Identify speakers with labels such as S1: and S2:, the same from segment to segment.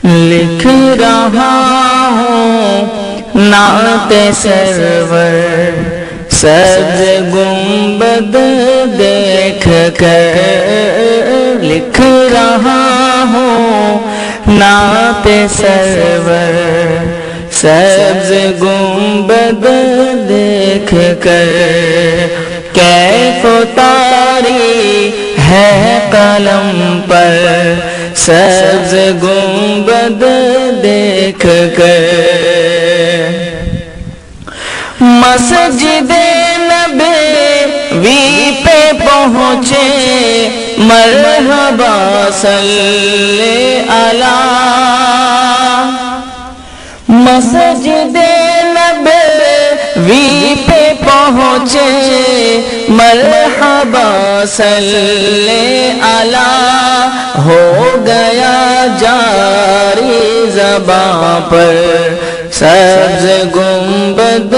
S1: لکھ رہا ہوں نعت سرور سبز گنبد دیکھ کر، لکھ رہا ہوں نعت سرور سبز گنبد دیکھ کر، کیف طاری ہے قلم پر سبز گنبد دیکھ کر، مسجد نبوی پہ پہنچے مرحبا صلی علی، مسجد نبوی پہ پہنچے مرحبا صلی علی، ہو گیا جاری زباں پر سبز گنبد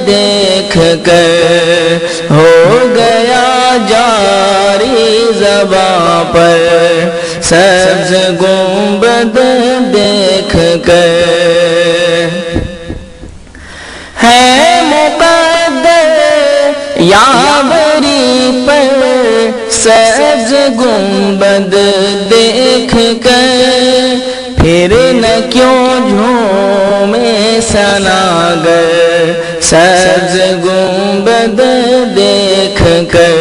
S1: دیکھ کر، ہو گیا جاری زباں پر سبز گنبد دیکھ کر، ہے مقدر یاوری پر سبز گنبد دیکھ کر، پھر نہ کیوں جھومے ثناگر سبز گنبد دیکھ کر،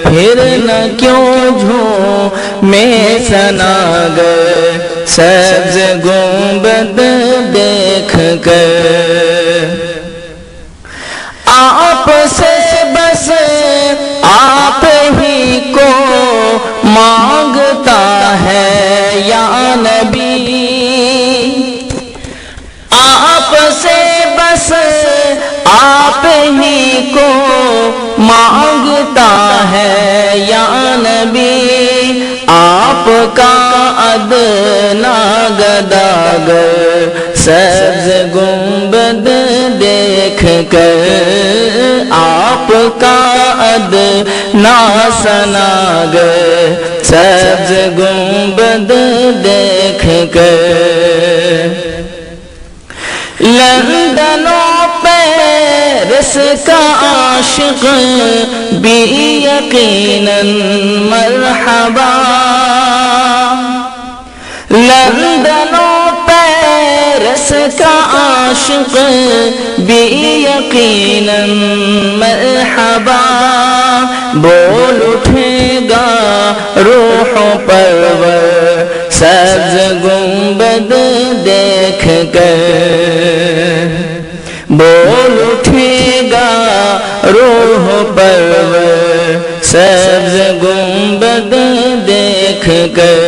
S1: پھر نہ کیوں جھومے ثناگر سبز گنبد دیکھ کر، آپ سے بس آپ ہی کو مانگتا ہے یا نبی، آپ سے بس آپ ہی کو مانگتا ہے یا نبی، آپ کا ادنا گداگر سبز گنبد دیکھ کر، آپ کا ادنا ثناگر سبز گنبد دیکھ کر، لندن و پیرس کا عاشق بھی یقیناً مرحبا، لندن و پیرس کا عاشق بھی یقیناً مرحبا، بول اٹھے گا روح پرور سبز گنبد دیکھ کر، بول اٹھے گا روح پرور سبز گنبد دیکھ کر،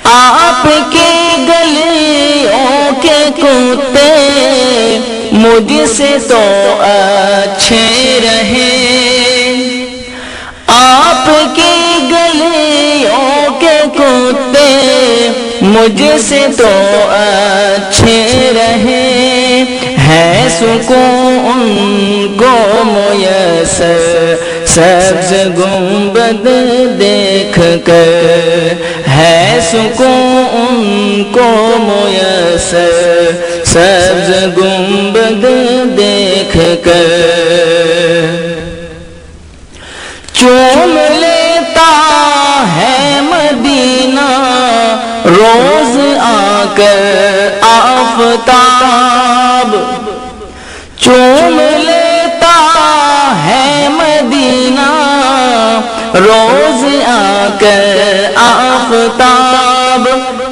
S1: آپ کی گلیوں کے کتے مجھ سے تو اچھے رہے، آپ کی گلیوں کے کتے مجھ سے تو اچھے رہے، ہے سکون ان کو میسر سبز گنبد دیکھ کر، ہے سکون ان کو میسر سبز گنبد دیکھ کر، چوم لیتا ہے مدینہ روز آ کر آفتاب، چوم لیتا ہے مدینہ روز آ کر آفتاب،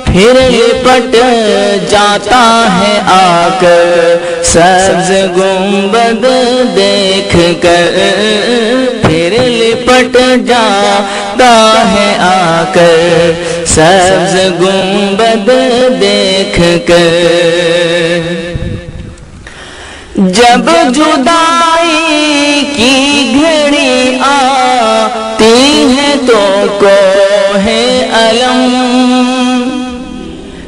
S1: پھر لپٹ جاتا ہے آ کر سبز گنبد دیکھ کر، پھر لپٹ جاتا ہے آ کر سبز گنبد دیکھ کر، جب جدائی کی گھڑی آتی ہے تو کوہ علم،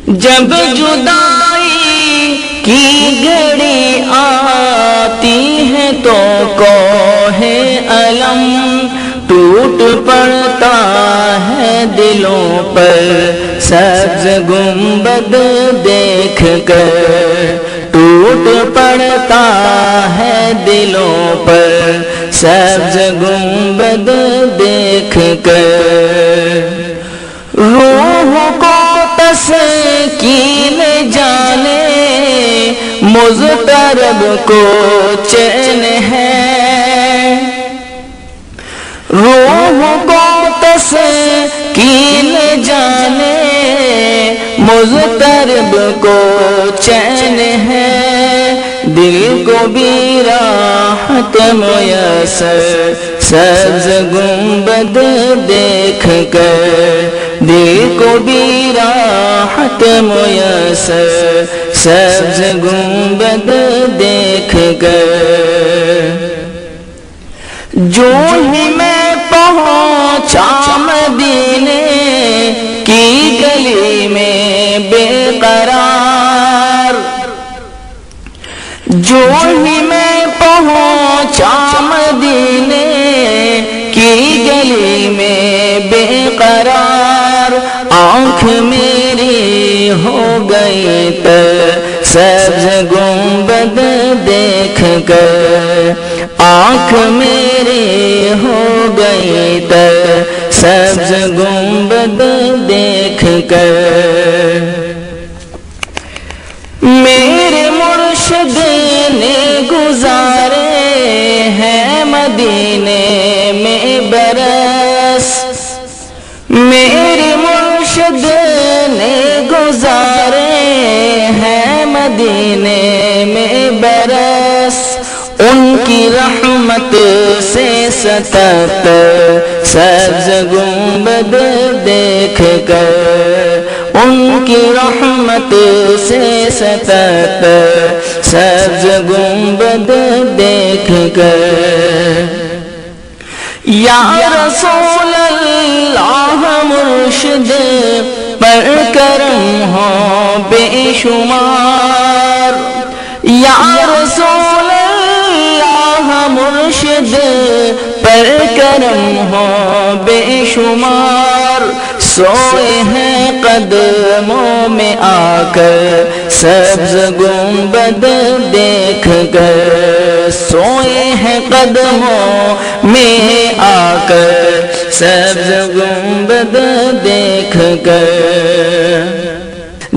S1: جب جدائی کی گھڑی آتی ہے تو کوہ علم ٹوٹ پڑتا ہے دلوں پر سبز گنبد دیکھ کر ٹوٹ پڑتا ہے دلوں پر، سبز گنبد دیکھ کر روح کو تسکین جانے مضطرب کو چین ہے، روح کو تسکین جانے مضطرب کو چین ہے، دل کو بھی راحت میسر سبز گنبد دیکھ کر، دل کو بھی راحت میسر سبز گنبد دیکھ کر، جو ہی میں پہنچا مدینے کی گلی میں بے قرار، جو ہی میں پہنچا مدینے کی گلی میں بے قرار، آنکھ میری ہو گئی تر سبز گنبد دیکھ کر، آنکھ میری ہو گئی تر سبز گنبد دیکھ کر، میرے مرشد نے گزارے ہیں مدینے میں برس، میرے مرشد نے گزارے ہیں مدینے میں برس، ان کی رحمت سے ستتر سبز گنبد دیکھ کر، ان کی رحمت سے ستتر سبز گنبد دیکھ کر، یا رسول اللہ مرشد پر کرم ہو بے شمار، یا رسول اللہ مرشد پر کرم ہو بے شمار، سوئے ہیں قدموں میں آ کر سبز گنبد دیکھ کر، سوئے ہیں قدموں میں آ کر سبز گنبد دیکھ کر،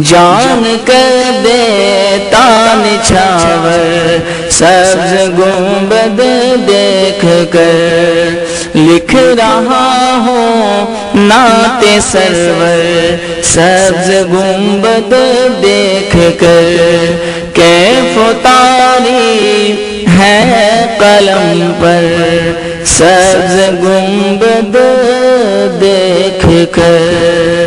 S1: جان کر دیتا نچھاور سبز گنبد دیکھ کر، لکھ رہا ہوں نعت سرور سبز گنبد دیکھ کر، کیف طاری ہے قلم پر سبز گنبد دیکھ کر۔